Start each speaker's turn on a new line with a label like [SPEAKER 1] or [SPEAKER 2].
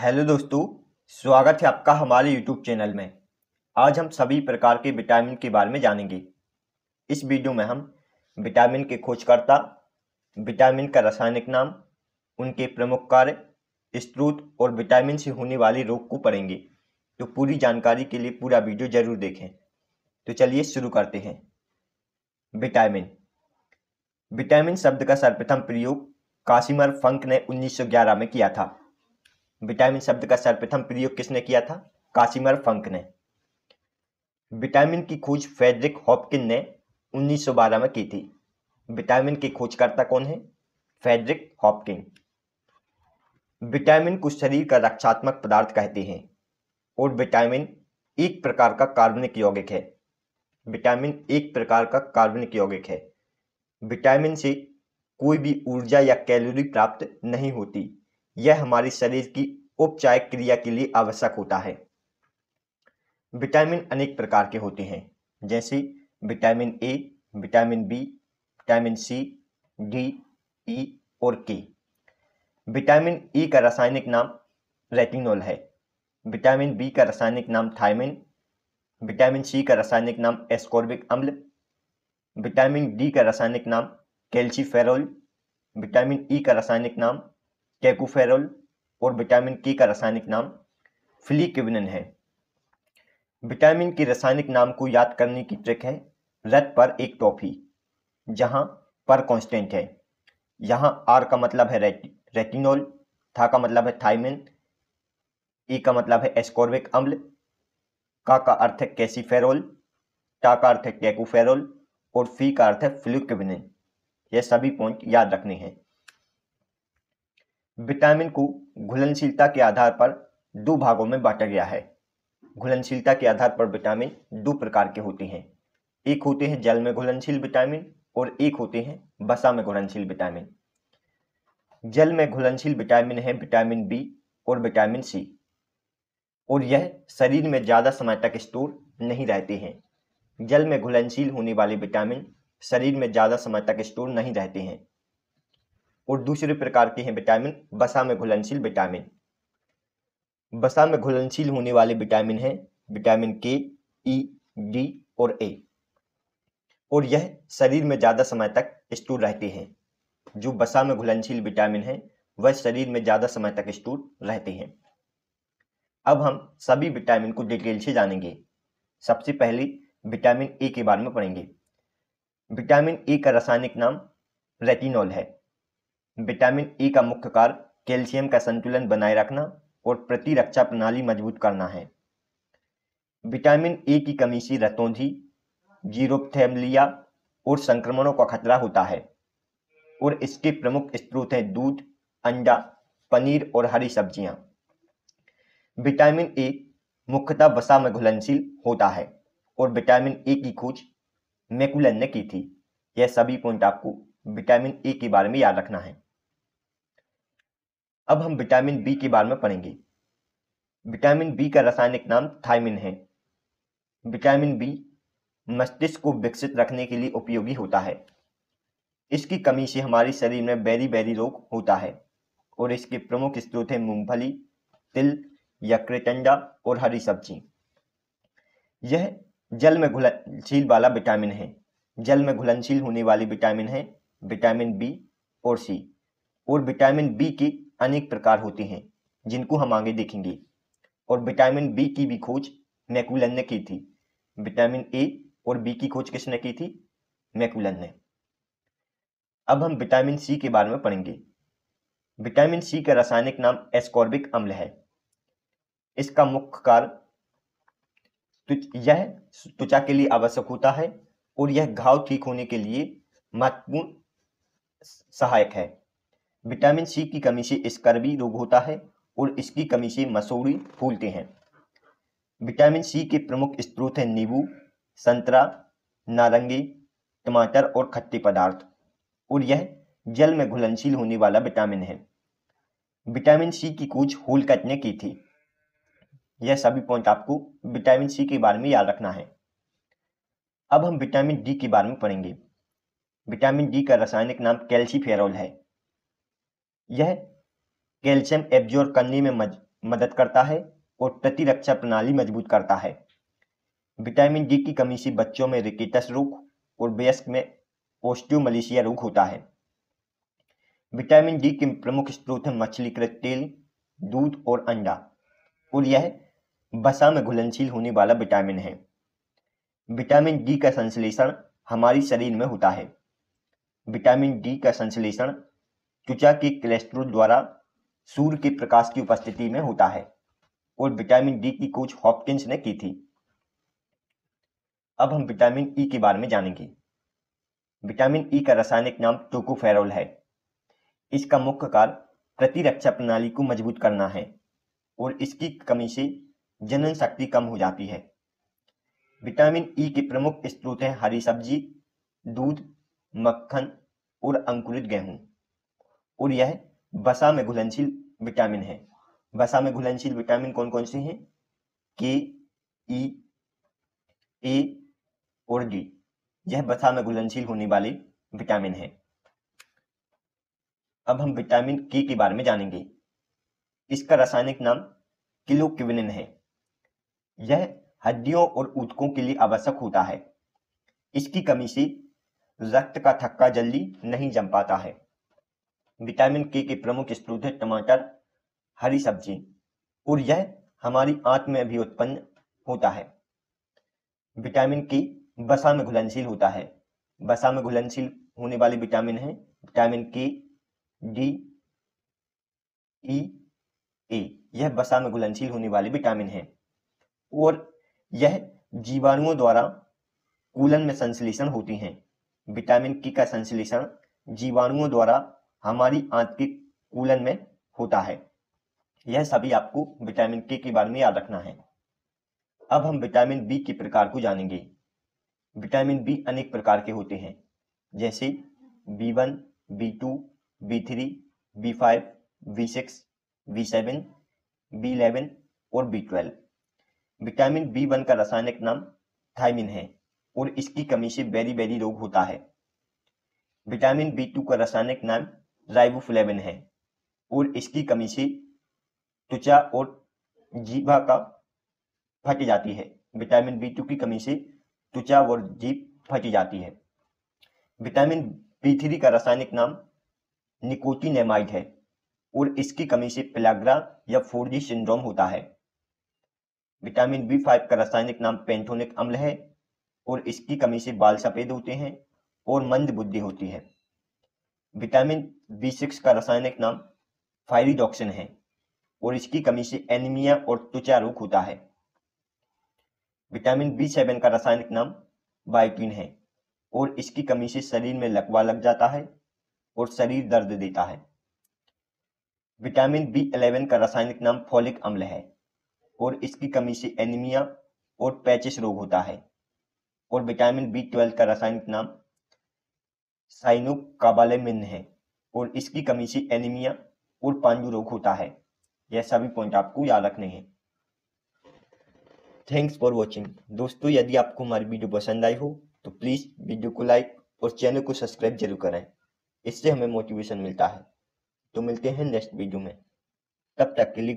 [SPEAKER 1] Hello दोस्तों, स्वागत है आपका हमारे यूट्यूब चैनल में। आज हम सभी प्रकार के विटामिन के बारे में जानेंगे। इस वीडियो में हम विटामिन के खोजकर्ता, विटामिन का रासायनिक नाम, उनके प्रमुख कार्य, स्रोत और विटामिन से होने वाले रोग को पढ़ेंगे। तो पूरी जानकारी के लिए पूरा वीडियो जरूर देखें। तो चलिए शुरू करते हैं। विटामिन विटामिन शब्द का सर्वप्रथम प्रयोग कासिमिर फंक ने 1911 में किया था। विटामिन शब्द का सर्वप्रथम प्रयोग किसने किया था? कासिमिर फंक ने। विटामिन की खोज फ्रेडरिक हॉपकिन ने 1912 में की थी। विटामिन के खोजकर्ता कौन है? Frederick Hopkin. विटामिन को शरीर का रक्षात्मक पदार्थ कहते हैं और विटामिन एक प्रकार का कार्बनिक यौगिक है। विटामिन एक प्रकार का कार्बनिक यौगिक है। विटामिन से कोई भी ऊर्जा या कैलोरी प्राप्त नहीं होती। यह हमारे शरीर की उपचार क्रिया के लिए आवश्यक होता है। विटामिन अनेक प्रकार के होते हैं, जैसे vitamin A, vitamin B, vitamin C, D, E और के। विटामिन ए का रासायनिक नाम रेटिनॉल है। विटामिन बी का रासायनिक नाम थायमिन। विटामिन सी का रासायनिक नाम एस्कॉर्बिक अम्ल। विटामिन डी का रासायनिक नाम कैल्सीफेरॉल। विटामिन ई का रासायनिक नाम टोकोफेरॉल और विटामिन के का रासायनिक नाम फ्लिक्विनिन है। विटामिन के रासायनिक नाम को याद करने की ट्रिक है रथ पर एक टॉफी, जहां पर कांस्टेंट है। यहां आर का मतलब है रेटिनॉल, था का मतलब है थायमिन, ए का मतलब है एस्कॉर्बिक अम्ल, का अर्थ है कैल्सीफेरॉल, टा का अर्थ है टोकोफेरॉल और फी का अर्थ है फ्लिक्विनिन। यह सभी पॉइंट याद रखने हैं। विटामिन को घुलनशीलता के आधार पर दो भागों में बांटा गया है। घुलनशीलता के आधार पर विटामिन दो प्रकार के होते हैं। एक होते हैं जल में घुलनशील विटामिन और एक होते हैं वसा में घुलनशील विटामिन। जल में घुलनशील विटामिन है विटामिन बी और विटामिन सी, और यह शरीर में ज्यादा समय तक स्टोर नहीं रहते हैं। जल में घुलनशील होने वाले विटामिन शरीर में ज्यादा समय तक स्टोर नहीं रहते हैं। और दूसरे प्रकार के हैं विटामिन वसा में घुलनशील विटामिन। वसा में घुलनशील होने वाले विटामिन हैं विटामिन के, ई, डी और ए, और यह शरीर में ज्यादा समय तक स्टोर रहते हैं। जो वसा में घुलनशील विटामिन है वह शरीर में ज्यादा समय तक स्टोर रहते हैं। अब हम सभी विटामिन को डिटेल से जानेंगे। सबसे पहले विटामिन ए के बारे में पढ़ेंगे। विटामिन ए का रासायनिक नाम रेटिनॉल है। विटामिन ए का मुख्य कार्य कैल्शियम का संतुलन बनाए रखना और प्रतिरक्षा प्रणाली मजबूत करना है। विटामिन ए की कमी से रतौंधी, जीरोप्थेल्मिया और संक्रमणों का खतरा होता है, और इसके प्रमुख स्रोत हैं दूध, अंडा, पनीर और हरी सब्जियां। विटामिन ए मुख्यतः वसा में घुलनशील होता है और विटामिन ए की खोज मैकुलन ने की थी। यह सभी पॉइंट आपको विटामिन ए के बारे में याद रखना है। अब हम विटामिन बी के बारे में पढ़ेंगे। विटामिन बी का रासायनिक नाम थायमिन है। विटामिन बी मस्तिष्क को विकसित रखने के लिए उपयोगी होता है। इसकी कमी से हमारे शरीर में बेरी रोग होता है, और इसके प्रमुख स्रोत हैं मूंगफली, तिल, यकृत, अंडा और हरी सब्जी। यह जल में घुलनशील वाला विटामिन है। जल में घुलनशील होने वाली विटामिन है विटामिन बी और सी, और विटामिन बी के अनेक प्रकार होते हैं जिनको हम आगे देखेंगे। और विटामिन बी की भी खोज मैकुलन ने की थी। विटामिन ए और बी की खोज किसने की थी? मैकुलन ने। अब हम विटामिन सी के बारे में पढ़ेंगे। विटामिन सी का रासायनिक नाम एस्कॉर्बिक अम्ल है। इसका मुख्य कार्य यह त्वचा के लिए आवश्यक होता है, और यह घाव ठीक होने के लिए महत्वपूर्ण सहायक है। विटामिन सी की कमी से स्कर्वी रोग होता है, और इसकी कमी से मसूड़ी फूलते हैं। विटामिन सी के प्रमुख स्रोत हैं नींबू, संतरा, नारंगी, टमाटर और खट्टे पदार्थ, और यह जल में घुलनशील होने वाला विटामिन है। विटामिन सी की खोज होलकट ने की थी। यह सभी पॉइंट आपको विटामिन सी के बारे में याद रखना है। अब हम विटामिन डी के बारे में पढ़ेंगे। विटामिन डी का रासायनिक नाम कैल्सीफेरॉल है। यह कैल्शियम एब्जॉर्ब करने में मदद करता है और प्रतिरक्षा प्रणाली मजबूत करता है। विटामिन डी की कमी से बच्चों में रिकेटस रोग और वयस्क में ओस्टियोमलेशिया रोग होता है। विटामिन डी के प्रमुख स्रोत हैं मछलीकृत तेल, दूध और अंडा, और यह वसा में घुलनशील होने वाला विटामिन है। विटामिन डी का संश्लेषण हमारे शरीर में होता है। विटामिन डी का संश्लेषण त्वचा के कोलेस्ट्रॉल द्वारा सूर्य के प्रकाश की उपस्थिति में होता है और विटामिन डी की खोज हॉपकिंस ने की थी। अब हम विटामिन ई के बारे में जानेंगे। विटामिन ई का रासायनिक नाम टोकोफेरोल है। इसका मुख्य कार्य प्रतिरक्षा प्रणाली को मजबूत करना है और इसकी कमी से जनन शक्ति कम हो जाती है। विटामिन ई के प्रमुख स्रोत हैं हरी सब्जी, दूध, मक्खन और अंकुरित गेहूं, और यह वसा में घुलनशील विटामिन है। वसा में घुलनशील विटामिन कौन कौन से हैं? के, ई, ए और डी। यह वसा में घुलनशील होने वाले विटामिन है। अब हम विटामिन के के बारे में जानेंगे। इसका रासायनिक नाम क्लोक्विनिन है। यह हड्डियों और ऊतकों के लिए आवश्यक होता है। इसकी कमी से रक्त का थक्का जल्दी नहीं जम पाता है। विटामिन के प्रमुख स्रोत है टमाटर, हरी सब्जी, और यह हमारी आंत में भी उत्पन्न होता है। विटामिन के वसा में घुलनशील होता है। वसा में घुलनशील होने वाले विटामिन हैं विटामिन के, डी, ई, ए। यह वसा में घुलनशील होने वाले विटामिन हैं और यह जीवाणुओं द्वारा कूलन में संश्लेषण होती हैं। विटामिन के का संश्लेषण जीवाणुओं द्वारा हमारी आंत के कूलन में होता है। यह सभी आपको विटामिन के बारे में याद रखना है। अब हम विटामिन बी के प्रकार को जानेंगे। विटामिन बी अनेक प्रकार के होते हैं, जैसे B1, B2, B3, B5, B6, B7, B11 और B12। विटामिन B1 का रासायनिक नाम थायमिन है और इसकी कमी से बेरी रोग होता है। विटामिन B2 का रासायनिक नाम राइबोफ्लेविन है और इसकी कमी से त्वचा और जीभ का फट जाती है। विटामिन B2 की कमी से त्वचा और जीभ फट जाती है। विटामिन B3 का रासायनिक नाम निकोटिनेमाइड है और इसकी कमी से पेलाग्रा या 4G सिंड्रोम होता है। विटामिन B5 का रासायनिक नाम पेंथोनिक अम्ल है और इसकी कमी से बाल सफेद होते हैं और मंद बुद्धि होती है। विटामिन B6 का रासायनिक नाम फायरिडॉक्सिन है और इसकी कमी से एनीमिया और त्वचा रोग होता है। विटामिन B7 का रासायनिक नाम बायोटिन है और इसकी कमी से शरीर में लकवा लग जाता है और शरीर दर्द देता है। विटामिन B11 का रासायनिक नाम फोलिक अम्ल है और इसकी कमी से एनीमिया और पैचिस रोग होता है। और विटामिन B12 का रासायनिक नाम साइनोकाबालेमिन है और इसकी कमी से एनीमिया और पांडु रोग होता है। यह सभी पॉइंट आपको याद रखने हैं। Thanks for watching. दोस्तों, यदि आपको हमारी वीडियो पसंद आई हो तो प्लीज़ वीडियो को लाइक और चैनल को सब्सक्राइब जरूर करें। इससे हमें मोटिवेशन मिलता है। तो मिलते हैं नेक्स्ट वीडियो में। तब तक के लिए